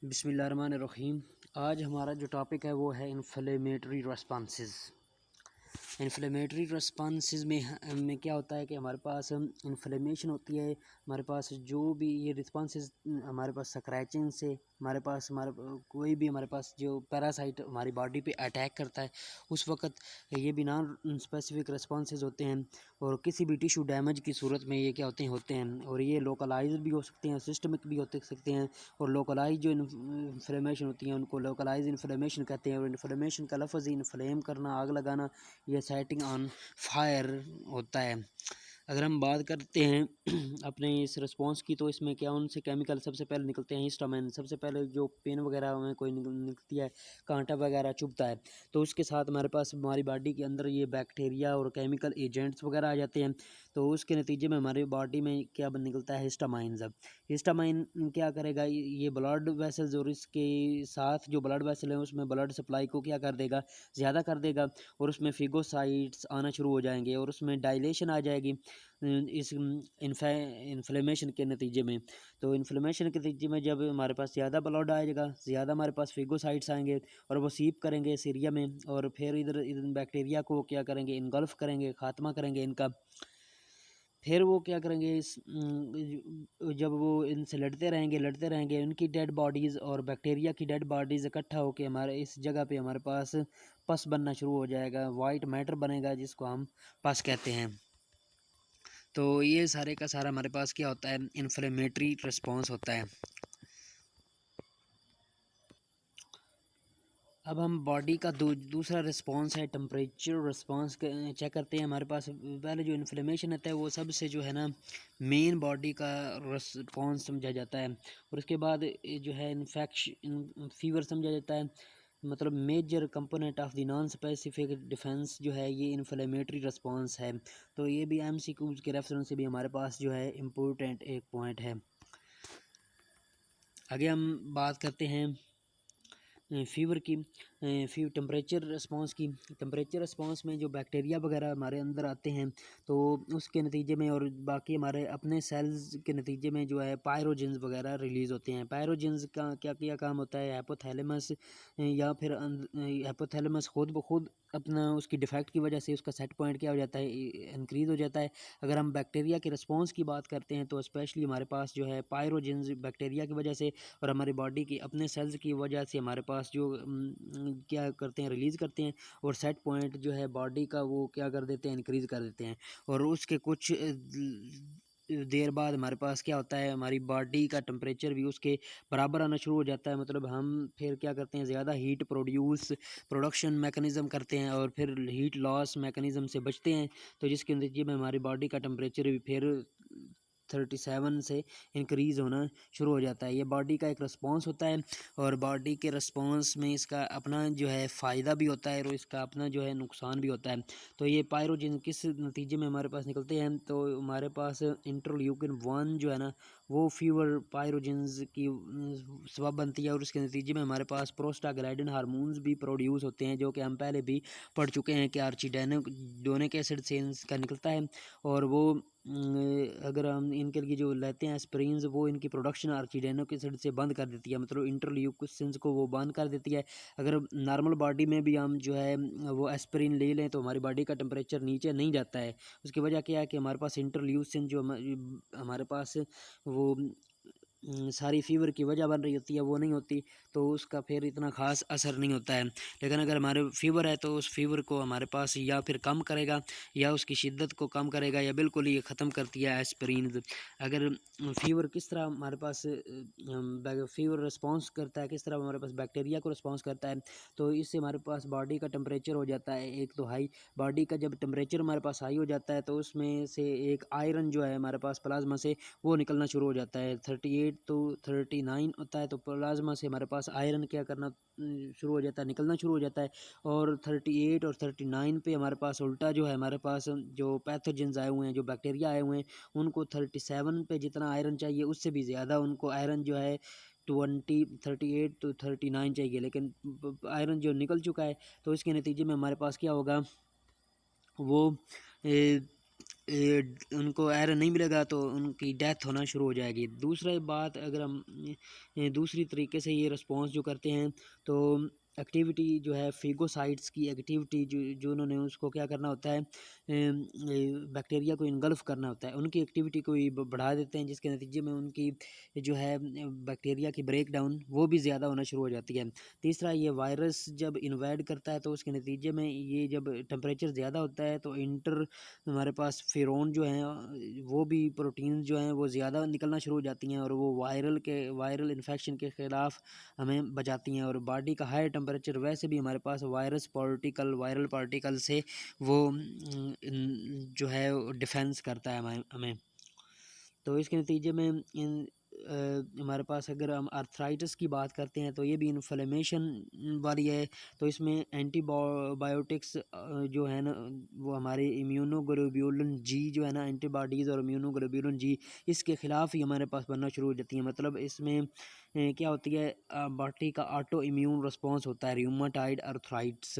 बिस्मिल्लाहिर्रहमानिर्रहीम। आज हमारा जो टॉपिक है वो है इन्फ्लेमेटरी रेस्पॉन्सेस। इन्फ्लेमेटरी रेस्पॉन्सेस में क्या होता है कि हमारे पास इन्फ्लेमेशन होती है। हमारे पास जो भी ये रिस्पॉन्सेस हमारे पास स्क्रैचिंग से हमारे कोई भी हमारे पास जो पैरासाइट हमारी बॉडी पे अटैक करता है उस वक्त ये भी नॉन स्पेसिफिक रिस्पॉन्सेस होते हैं। और किसी भी टिश्यू डैमेज की सूरत में ये क्या होते हैं और ये लोकलाइज भी हो सकते हैं, सिस्टमिक भी हो सकते हैं। और लोकलाइज जो इन्फ्लेमेशन होती हैं उनको लोकलाइज इन्फ्लेमेशन कहते हैं। और इन्फ्लेमेशन का लफ्ज़ ही इन्फ्लेम करना, आग लगाना, ये सेटिंग ऑन फायर होता है। अगर हम बात करते हैं अपने इस रिस्पॉन्स की, तो इसमें क्या उनसे केमिकल सबसे पहले निकलते हैं हिस्टामाइन। सबसे पहले जो पेन वगैरह में कोई निकलती है, कांटा वगैरह चुभता है, तो उसके साथ हमारे पास हमारी बॉडी के अंदर ये बैक्टीरिया और केमिकल एजेंट्स वगैरह आ जाते हैं। तो उसके नतीजे में हमारी बॉडी में क्या निकलता है, हिस्टामाइन। अब हिस्टामाइन क्या करेगा, ये ब्लड वेसल्स और इसके साथ जो ब्लड वेसल है उसमें ब्लड सप्लाई को क्या कर देगा, ज़्यादा कर देगा। और उसमें फिगोसाइट्स आना शुरू हो जाएंगे और उसमें डायलेशन आ जाएगी इस इन्फ्लेमेशन के नतीजे में। तो इन्फ्लेमेशन के नतीजे में जब हमारे पास ज़्यादा ब्लड आएगा, ज़्यादा हमारे पास फिगोसाइट्स आएंगे और वो सीप करेंगे इस एरिया में, और फिर इधर बैक्टीरिया को क्या करेंगे, इनगल्फ करेंगे, ख़ात्मा करेंगे इनका। फिर वो क्या करेंगे जब वो इनसे लड़ते रहेंगे उनकी डेड बॉडीज़ और बैक्टीरिया की डेड बॉडीज़ इकट्ठा होकर हमारे इस जगह पे हमारे पास पस बनना शुरू हो जाएगा, वाइट मैटर बनेगा जिसको हम पस कहते हैं। तो ये सारे का सारा हमारे पास क्या होता है, इन्फ्लेमेटरी रिस्पॉन्स होता है। अब हम बॉडी का दूसरा रिस्पॉन्स है टेम्परेचर रिस्पॉन्स चेक करते हैं। हमारे पास पहले जो इन्फ्लेमेशन होता है वो सबसे जो है ना मेन बॉडी का रिस्पॉन्स समझा जाता है। और उसके बाद जो है इन्फेक्शन फीवर समझा जाता है। मतलब major component of the non specific defence जो है ये इन्फ्लेमेटरी रिस्पॉन्स है। तो ये भी एमसीक्यूज के रेफरेंस से भी हमारे पास जो है इम्पोर्टेंट एक पॉइंट है। आगे हम बात करते हैं फीवर की, टेम्परेचर रिस्पॉन्स की। टेम्परेचर रिस्पॉन्स में जो बैक्टीरिया वगैरह हमारे अंदर आते हैं तो उसके नतीजे में और बाकी हमारे अपने सेल्स के नतीजे में जो है पायरोजेंस वगैरह रिलीज़ होते हैं। पायरोजेंस का क्या क्या काम होता है, हाइपोथैलेमस या फिर हाइपोथैलेमस खुद ब खुद अपना उसकी डिफेक्ट की वजह से उसका सेट पॉइंट क्या हो जाता है, इंक्रीज़ हो जाता है। अगर हम बैक्टीरिया के रिस्पॉन्स की बात करते हैं तो स्पेशली हमारे पास जो है पायरोजेंस बैक्टीरिया की वजह से और हमारी बॉडी की अपने सेल्स की वजह से हमारे पास जो क्या करते हैं, रिलीज़ करते हैं। और सेट पॉइंट जो है बॉडी का वो क्या कर देते हैं, इंक्रीज़ कर देते हैं। और उसके कुछ देर बाद हमारे पास क्या होता है, हमारी बॉडी का टेम्परेचर भी उसके बराबर आना शुरू हो जाता है। मतलब हम फिर क्या करते हैं, ज़्यादा हीट प्रोडक्शन मैकेनिज़्म करते हैं और फिर हीट लॉस मैकेनिज़्म से बचते हैं। तो जिसके नतीजे में हमारी बॉडी का टेम्परेचर भी फिर 37 से इंक्रीज़ होना शुरू हो जाता है। ये बॉडी का एक रिस्पॉन्स होता है और बॉडी के रिस्पॉन्स में इसका अपना जो है फ़ायदा भी होता है और इसका अपना जो है नुकसान भी होता है। तो ये पायरोजिन किस नतीजे में हमारे पास निकलते हैं, तो हमारे पास इंटरल्यूकिन 1 जो है ना वो फीवर पायरोजिन्स की सबब बनती है। और उसके नतीजे में हमारे पास प्रोस्टाग्लैंडिन हार्मोन्स भी प्रोड्यूस होते हैं, जो कि हम पहले भी पढ़ चुके हैं कि आर्चिडोनिक एसिड से इनका निकलता है। और वो अगर हम इनके लिए जो लेते हैं एस्प्रिन्स, वो इनकी प्रोडक्शन आर्चिडोनिक एसिड से बंद कर देती है, मतलब इंटरल्यूकिन्स को वो बंद कर देती है। अगर नॉर्मल बॉडी में भी हम जो है वो एस्प्रिन ले लें तो हमारी बॉडी का टेम्परेचर नीचे नहीं जाता है। उसकी वजह क्या है कि हमारे पास इंटरल्यूसिन जो हमारे पास वो सारी फीवर की वजह बन रही होती है वो नहीं होती, तो उसका फिर इतना ख़ास असर नहीं होता है। लेकिन अगर हमारे फीवर है तो उस फीवर को हमारे पास या फिर कम करेगा या उसकी शिद्दत को कम करेगा या बिल्कुल ही ख़त्म करती है एस्प्रिन। अगर फीवर किस तरह हमारे पास फीवर रिस्पॉन्स करता है, किस तरह हमारे पास बैक्टीरिया को रिस्पॉन्स करता है, तो इससे हमारे पास बॉडी का टेम्परेचर हो जाता है एक तो हाई। बॉडी का जब टेम्परेचर हमारे पास हाई हो जाता है तो उसमें से एक आयरन जो है हमारे पास प्लाज्मा से वो निकलना शुरू हो जाता है। 38 तो 39 होता है, तो प्लाज्मा से हमारे पास आयरन क्या करना शुरू हो जाता है, निकलना शुरू हो जाता है। और 38 और 39 पे हमारे पास उल्टा जो है, हमारे पास जो पैथोजेंस आए हुए हैं, जो बैक्टीरिया आए हुए हैं, उनको 37 पे जितना आयरन चाहिए उससे भी ज़्यादा उनको आयरन जो है 38 तो 39 चाहिए। लेकिन आयरन जो निकल चुका है तो इसके नतीजे में हमारे पास क्या होगा, वो उनको आयरन नहीं मिलेगा तो उनकी डेथ होना शुरू हो जाएगी। दूसरा बात, अगर हम दूसरी तरीके से ये रिस्पॉन्स जो करते हैं तो एक्टिविटी जो है फेगोसाइट्स की एक्टिविटी जो उन्होंने उसको क्या करना होता है, बैक्टीरिया को इनगल्फ करना होता है, उनकी एक्टिविटी को ही बढ़ा देते हैं, जिसके नतीजे में उनकी जो है बैक्टीरिया की ब्रेक डाउन वो भी ज़्यादा होना शुरू हो जाती है। तीसरा, ये वायरस जब इन्वाइड करता है तो उसके नतीजे में ये जब टेम्परेचर ज़्यादा होता है तो इंटर हमारे पास फेरोन जो हैं वो भी प्रोटीन जो हैं वो ज़्यादा निकलना शुरू हो जाती हैं और वो वायरल इन्फेक्शन के ख़िलाफ़ हमें बचाती हैं। और बॉडी का हाई टेम्परेचर वैसे भी हमारे पास वायरल पार्टिकल से वो जो है डिफेंस करता है हमें। तो इसके नतीजे में हमारे पास अगर हम आर्थराइटिस की बात करते हैं तो ये भी इन्फ्लेमेशन वाली है। तो इसमें एंटीबायोटिक्स जो है ना वो हमारे इम्यूनोग्लोब्यूलिन जी जो है ना, एंटीबॉडीज़ और इम्यूनोग्लोब्यूलिन जी इसके ख़िलाफ़ ही हमारे पास बनना शुरू हो जाती है। मतलब इसमें क्या होती है, बॉडी का ऑटो इम्यून रिस्पॉन्स होता है रूमेटॉइड आर्थराइटिस।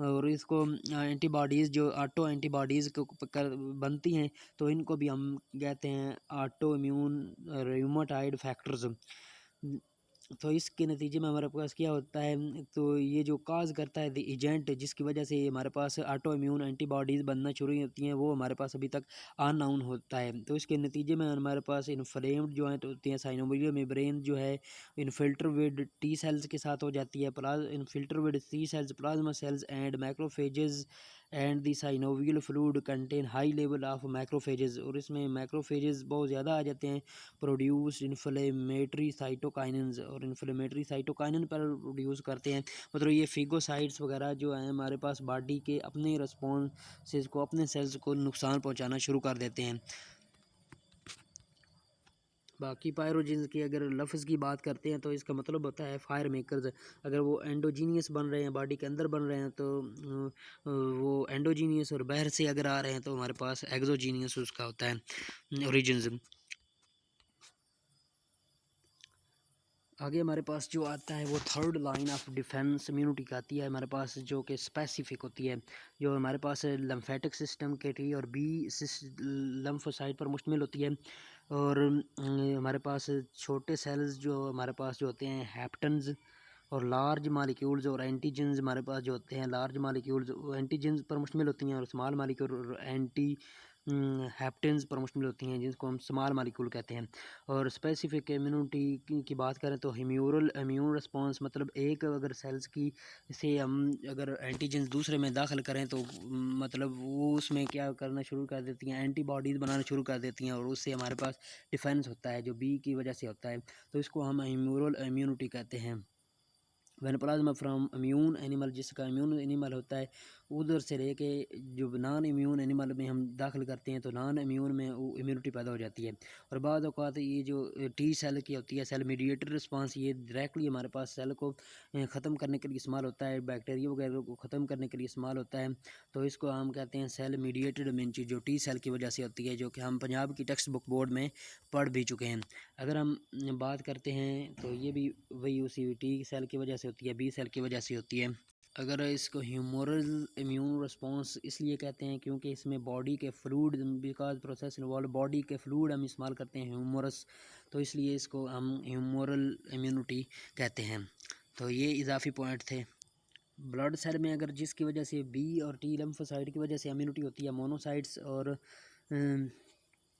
और इसको एंटीबॉडीज़ जो ऑटो एंटीबॉडीज़ बनती हैं तो इनको भी हम कहते हैं ऑटो इम्यून रूमेटॉइड फैक्टर्स। तो इसके नतीजे में हमारे पास क्या होता है, तो ये जो काज करता है द एजेंट जिसकी वजह से हमारे पास ऑटो इम्यून एंटीबॉडीज़ बनना शुरू होती हैं वो हमारे पास अभी तक अननाउन होता है। तो इसके नतीजे में हमारे पास इन्फ्लेम्ड जो है तो होती हैं साइनोवियल मेम्ब्रेन जो है इनफिल्टर विद टी सेल्स के साथ हो जाती है, infilter with T cells, plasma cells and macrophages and the synovial fluid contain high level of macrophages. और इसमें मैक्रोफेजेस बहुत ज़्यादा आ जाते हैं, प्रोड्यूस इन्फ्लेमेटरी साइटोकाइनेंस और इन्फ्लेमेटरी साइटोकाइनन पर प्रोड्यूस करते हैं। मतलब ये फिगोसाइट्स वगैरह जो हैं हमारे पास बॉडी के अपने रिस्पॉन्सेज को, अपने सेल्स को नुकसान पहुंचाना शुरू कर देते हैं। बाकी पायरोजिन्स की अगर लफ्ज़ की बात करते हैं तो इसका मतलब होता है फायर मेकर्स। अगर वो एंडोजीनियस बन रहे हैं, बॉडी के अंदर बन रहे हैं तो वो एंडोजीनियस, और बाहर से अगर आ रहे हैं तो हमारे पास एक्सोजीनियस उसका होता है ओरिजिन्स। आगे हमारे पास जो आता है वो third line of defence immunity का आती है हमारे पास, जो कि स्पेसिफिक होती है, जो हमारे पास लम्फेटिक सिस्टम के टी और बी लम्फोसाइट पर मुश्तमिल होती है। और हमारे पास छोटे सेल्स जो हमारे पास जो होते हैं हैप्टन्स, और लार्ज मालिक्यूल्स और एंटीजन्स हमारे पास जो होते हैं लार्ज मालिक्यूल्स एंटीजन्स पर मुश्तमिल होती हैं, और स्मॉल मालिक्यूल और एंटी हैप्टेंस पर मुश्तमिल होती हैं जिनको हम स्मॉल मालिक्यूल कहते हैं। और स्पेसिफिक इम्यूनिटी की बात करें तो ह्यूमरल इम्यून रिस्पॉन्स, मतलब एक अगर सेल्स की से हम अगर एंटीजन्स दूसरे में दाखिल करें तो मतलब वो उसमें क्या करना शुरू कर देती हैं, एंटीबॉडीज़ बनाना शुरू कर देती हैं, और उससे हमारे पास डिफेंस होता है जो बी की वजह से होता है। तो इसको हम ह्यूमरल इम्यूनिटी कहते हैं। When plasma from immune animal, जिसका इम्यून एनिमल होता है उधर से लेके जो नॉन इम्यून एनिमल में हम दाखिल करते हैं तो नॉन इम्यून में वो इम्यूनिटी पैदा हो जाती है। और बाद औक़ात ये जो टी सेल की होती है सेल मीडिएटेड रिस्पांस, ये डायरेक्टली हमारे पास सेल को ख़त्म करने के लिए इस्तेमाल होता है, बैक्टीरिया वगैरह को ख़त्म करने के लिए इस्तेमाल होता है। तो इसको हम कहते हैं सेल मीडिएटेड इम्यूनिटी, जो टी सेल की वजह से होती है, जो कि हम पंजाब की टेक्स्ट बुक बोर्ड में पढ़ भी चुके हैं। अगर हम बात करते हैं तो ये भी वही उसी टी सेल की वजह से होती है, बी सेल की वजह से होती है। अगर इसको ह्यूमरल इम्यून रिस्पॉन्स इसलिए कहते हैं क्योंकि इसमें बॉडी के fluid, because process involve body के फ्लूइड हम इस्तेमाल करते हैं ह्यूमरस, तो इसलिए इसको हम ह्यूमरल इम्यूनिटी कहते हैं। तो ये इजाफी पॉइंट थे। ब्लड सेल में अगर जिसकी वजह से बी और टी लिम्फोसाइट की वजह से इम्यूनिटी होती है, मोनोसाइट्स और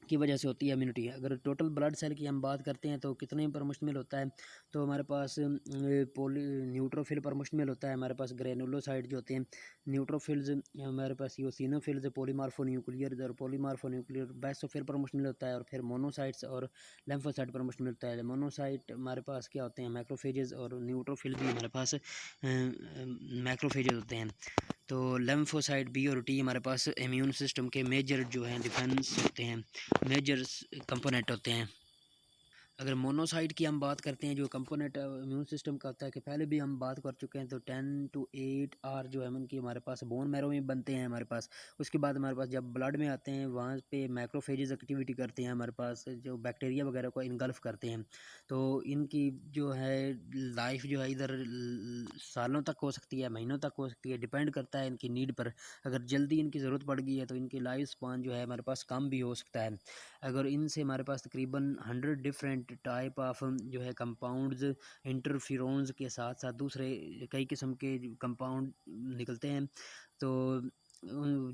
की वजह से होती है इम्यूनिटी। अगर टोटल ब्लड सेल की हम बात करते हैं तो कितने पर मुश्तमिल होता है, तो हमारे पास न्यूट्रोफिल पर मुश्तमिल होता है, हमारे पास ग्रेनुलोसाइट जो होते हैं न्यूट्रोफिल्स, हमारे पास यूसिनोफिल्स, पॉलीमार्फोन्यूक्लियर और पॉलीमार्फोन्यूक्लियर बेसोफिल पर मुश्तमिल होता है, और फिर मोनोसाइट्स और लेम्फोसाइट पर मुश्तमिल होता है। मोनोसाइट हमारे पास क्या होते हैं मैक्रोफेजेस, और न्यूट्रोफिल भी हमारे पास मैक्रोफेजेस होते हैं। तो लेम्फोसाइट बी और टी हमारे पास इम्यून सिस्टम के मेजर जो हैं डिफेंस होते हैं, मेजर कंपोनेंट होते हैं। अगर मोनोसाइट की हम बात करते हैं, जो कंपोनेंट इम्यून सिस्टम का होता है, कि पहले भी हम बात कर चुके हैं, तो 10 to 8 आर जो है उनकी हमारे पास बोन मैरो में बनते हैं हमारे पास। उसके बाद हमारे पास जब ब्लड में आते हैं, वहाँ पे मैक्रोफेजेस एक्टिविटी करते हैं हमारे पास, जो बैक्टीरिया वगैरह को इनगल्फ करते हैं। तो इनकी जो है लाइफ जो है इधर सालों तक हो सकती है, महीनों तक हो सकती है, डिपेंड करता है इनकी नीड पर। अगर जल्दी इनकी ज़रूरत पड़ गई है तो इनकी लाइफ स्पान जो है हमारे पास कम भी हो सकता है। अगर इनसे हमारे पास तकरीबन 100 डिफरेंट टाइप ऑफ जो है कंपाउंड्स इंटरफिरोन्स के साथ साथ दूसरे कई किस्म के कंपाउंड निकलते हैं, तो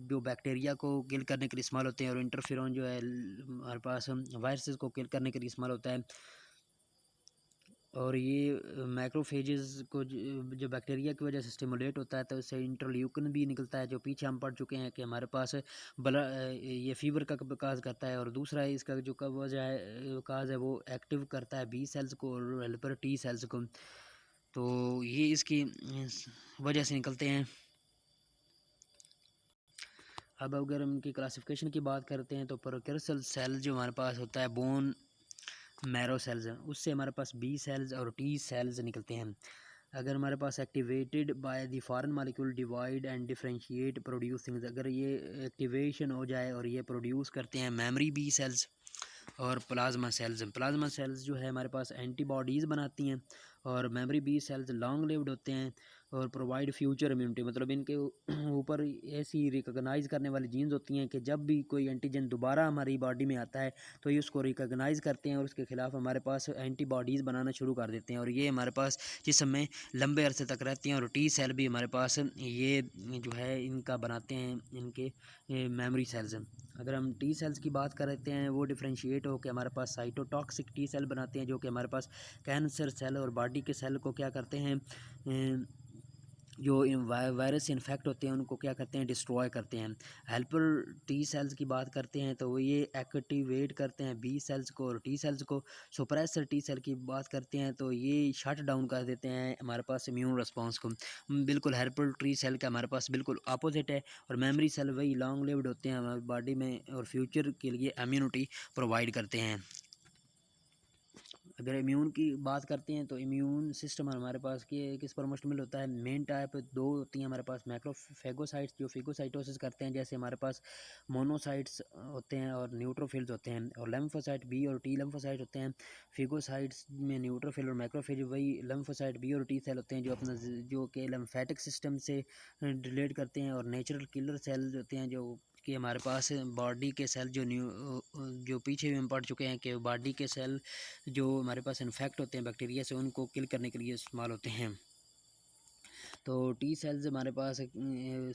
जो बैक्टीरिया को किल करने के लिए इस्तेमाल होते हैं, और इंटरफिरोन जो है हमारे पास वायरसेस को किल करने के लिए इस्तेमाल होता है। और ये मैक्रोफेजेस को जो बैक्टीरिया की वजह से स्टिमुलेट होता है, तो इससे इंटरल्यूकिन भी निकलता है, जो पीछे हम पढ़ चुके हैं कि हमारे पास ये फीवर का काज करता है। और दूसरा है इसका जो काज है वो एक्टिव करता है बी सेल्स को और हेल्पर टी सेल्स को। तो ये इसकी वजह से निकलते हैं। अब अगर हम इनकी क्लासिफिकेशन की बात करते हैं, तो प्रोकैरियोटिक सेल जो हमारे पास होता है बोन मैरो सेल्स हैं, उससे हमारे पास बी सेल्स और टी सेल्स निकलते हैं। अगर हमारे पास activated by the foreign molecule divide and differentiate produce things, अगर ये एक्टिवेशन हो जाए और ये प्रोड्यूस करते हैं मेमोरी बी सेल्स और प्लाज्मा सेल्स। प्लाज्मा सेल्स जो है हमारे पास एंटीबॉडीज़ बनाती हैं, और memory B cells long lived होते हैं और प्रोवाइड फ्यूचर इम्यूनिटी, मतलब इनके ऊपर ऐसी रिकॉग्नाइज करने वाली जीन्स होती हैं कि जब भी कोई एंटीजन दोबारा हमारी बॉडी में आता है तो ये उसको रिकॉग्नाइज करते हैं और उसके ख़िलाफ़ हमारे पास एंटीबॉडीज़ बनाना शुरू कर देते हैं, और ये हमारे पास जिसम में लंबे अरसे तक रहती हैं। और टी सेल भी हमारे पास ये जो है इनका बनाते हैं, इनके मेमोरी सेल्स। अगर हम टी सेल्स की बात करते हैं, वो डिफ्रेंशिएट होकर हमारे पास साइटोटॉक्सिक टी सेल बनाते हैं, जो कि हमारे पास कैंसर सेल और बॉडी के सेल को क्या करते हैं, जो वायरस इन्फेक्ट होते हैं उनको क्या करते हैं, डिस्ट्रॉय करते हैं। हेल्पर टी सेल्स की बात करते हैं, तो वो ये एक्टिवेट करते हैं बी सेल्स को और टी सेल्स को। सुप्रेसर टी सेल की बात करते हैं, तो ये शट डाउन कर देते हैं हमारे पास इम्यून रिस्पॉन्स को। बिल्कुल हेल्पर टी सेल का हमारे पास बिल्कुल अपोजिट है। और मेमोरी सेल वही लॉन्ग लिव्ड होते हैं हमारी बॉडी में और फ्यूचर के लिए इम्यूनिटी प्रोवाइड करते हैं। अगर इम्यून की बात करते हैं, तो इम्यून सिस्टम हमारे पास किस पर मुश्तमिल होता है। मेन टाइप दो होती हैं हमारे पास, मैक्रोफेगोसाइट्स जो फिगोसाइटोसिस करते हैं, जैसे हमारे पास मोनोसाइट्स होते हैं और न्यूट्रोफिल्स होते हैं, और लेम्फोसाइट बी और टी लेम्फोसाइट होते हैं। फिगोसाइट्स में न्यूट्रोफिल और मैक्रोफेज वही लेम्फोसाइट बी और टी सेल होते हैं, जो अपना जो कि लेम्फेटिक सिस्टम से रिलेट करते हैं। और नेचुरल किलर सेल्स होते हैं, जो कि हमारे पास बॉडी के सेल जो पीछे भी हम पढ़ चुके हैं कि बॉडी के सेल जो हमारे पास इन्फेक्ट होते हैं बैक्टीरिया से, उनको किल करने के लिए इस्तेमाल होते हैं। तो टी सेल्स हमारे पास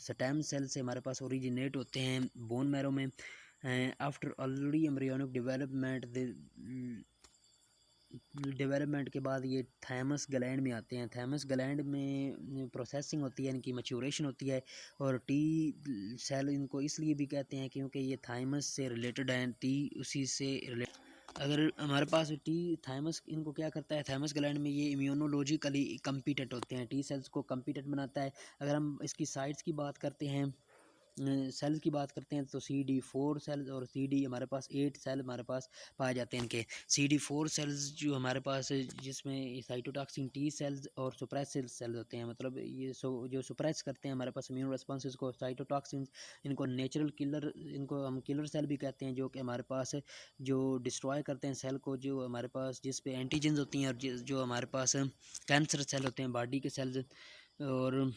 स्टेम सेल से हमारे पास ओरिजिनेट होते हैं बोन मैरो में। आफ्टर ऑलरेडी एम्ब्रियोनिक डेवलपमेंट के बाद ये थैमस ग्लैंड में आते हैं। थैमस ग्लैंड में प्रोसेसिंग होती है, इनकी मैच्योरेशन होती है। और टी सेल इनको इसलिए भी कहते हैं क्योंकि ये थाइमस से रिलेटेड हैं, टी उसी से अगर हमारे पास टी थाइमस इनको क्या करता है, थाइमस ग्लैंड में ये इम्यूनोलॉजिकली कम्पिटेंट होते हैं, टी सेल्स को कम्पिटेंट बनाता है। अगर हम इसकी साइड्स की बात करते हैं, सेल्स की बात करते हैं, तो CD4 सेल्स और CD हमारे पास 8 सेल हमारे पास पाए जाते हैं इनके। CD4 सेल्स जो हमारे पास जिसमें साइटोटॉक्सिन टी सेल्स और सुप्रेसिव सेल्स होते हैं, मतलब ये जो सुप्रेस करते हैं हमारे पास इम्यून रिस्पॉन्सेज को, साइटोटॉक्सिन। इनको नेचुरल किलर, इनको हम किलर सेल भी कहते हैं, जो कि हमारे पास जो डिस्ट्रॉय करते हैं सेल को, जो हमारे पास जिस पे एंटीजेंस होती हैं, और जो हमारे पास कैंसर सेल होते हैं बॉडी के सेल्स। और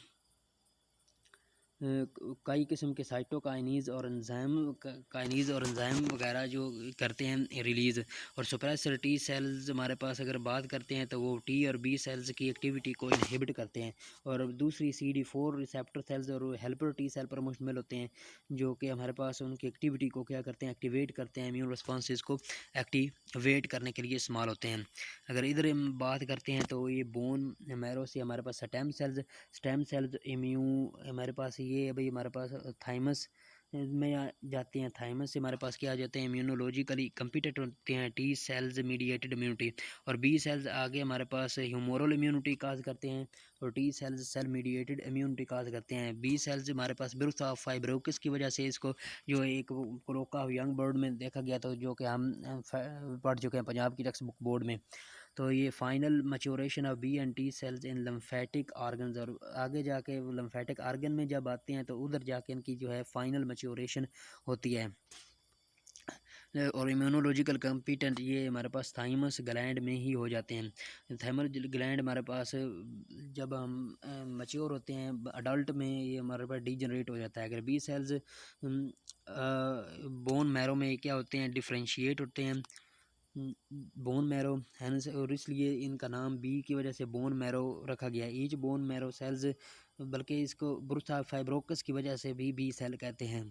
कई किस्म के साइटोकाइनीज़ और एंजाइम वगैरह जो करते हैं रिलीज़। और सुप्रेसर टी सेल्स हमारे पास अगर बात करते हैं, तो वो टी और बी सेल्स की एक्टिविटी को इनहिबिट करते हैं। और दूसरी CD4 रिसेप्टर सेल्स और हेल्पर टी सेल पर मुश्तमिल होते हैं, जो कि हमारे पास उनकी एक्टिविटी को क्या करते हैं, एक्टिवेट करते हैं, इम्यून रिस्पॉन्सेज को एक्टिवेट करने के लिए इस्तेमाल होते हैं। अगर इधर हम बात करते हैं, तो ये बोन मैरो से हमारे पास स्टेम सेल्स हमारे पास ये है भाई, हमारे पास थाइमस में जाते हैं। थाइमस से हमारे पास क्या आ जाते हैं, इम्यूनोलॉजिकली कंपिटेंट होते हैं टी सेल्स मीडिएटेड इम्यूनिटी, और बी सेल्स आगे हमारे पास ह्यूमोरल इम्यूनिटी काज करते हैं, और T cells cell mediated immunity cause करते हैं। बी सेल्स हमारे पास बिरुथ ऑफ फाइब्रोसिस की वजह से इसको जो एक क्रोका यंग बर्ड में देखा गया, तो जो कि हम पढ़ चुके हैं पंजाब की टेक्स्ट बुक बोर्ड में। तो ये final maturation of B and T cells in lymphatic organs, और आगे जाके लम्फेटिक आर्गन में जब आते हैं तो उधर जाके इनकी जो है फाइनल मैच्योरेशन होती है। और इम्यूनोलॉजिकल कंपिटेंट ये हमारे पास थाइमस ग्लैंड में ही हो जाते हैं। थाइमस ग्लैंड हमारे पास जब हम मैच्योर होते हैं अडल्ट में, ये हमारे पास डीजनरेट हो जाता है। अगर बी सेल्स बोन मैरो में क्या होते हैं, डिफ्रेंशिएट होते हैं बोन मैरो हैंस, और इसलिए इनका नाम बी की वजह से बोन मैरो रखा गया है। ईच बोन मैरो सेल्स, बल्कि इसको ब्रुथा फाइब्रोकस की वजह से भी बी सेल कहते हैं।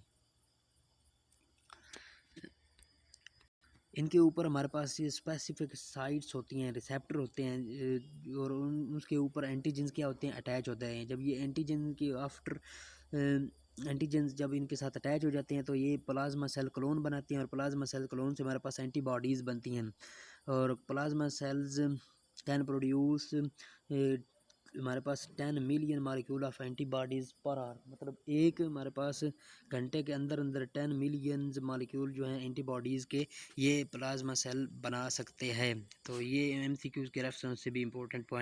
इनके ऊपर हमारे पास ये स्पेसिफिक साइट्स होती हैं, रिसेप्टर होते हैं, और उसके ऊपर एंटीजन्स क्या होते हैं, अटैच होते हैं। जब ये एंटीजन की आफ्टर एंटीजन्स जब इनके साथ अटैच हो जाते हैं तो ये प्लाज्मा सेल क्लोन बनाते हैं, और प्लाज्मा सेल क्लोन से हमारे पास एंटीबॉडीज़ बनती हैं। और प्लाज्मा सेल्स कैन प्रोड्यूस हमारे पास 10 million molecule of antibodies per hour, मतलब एक हमारे पास घंटे के अंदर अंदर 10 मिलियन मालिक्यूल जो हैं एंटीबॉडीज़ के, ये प्लाज्मा सेल बना सकते हैं। तो ये एमसीक्यूज़ के रेफरेंस से भी इम्पोर्टेंट पॉइंट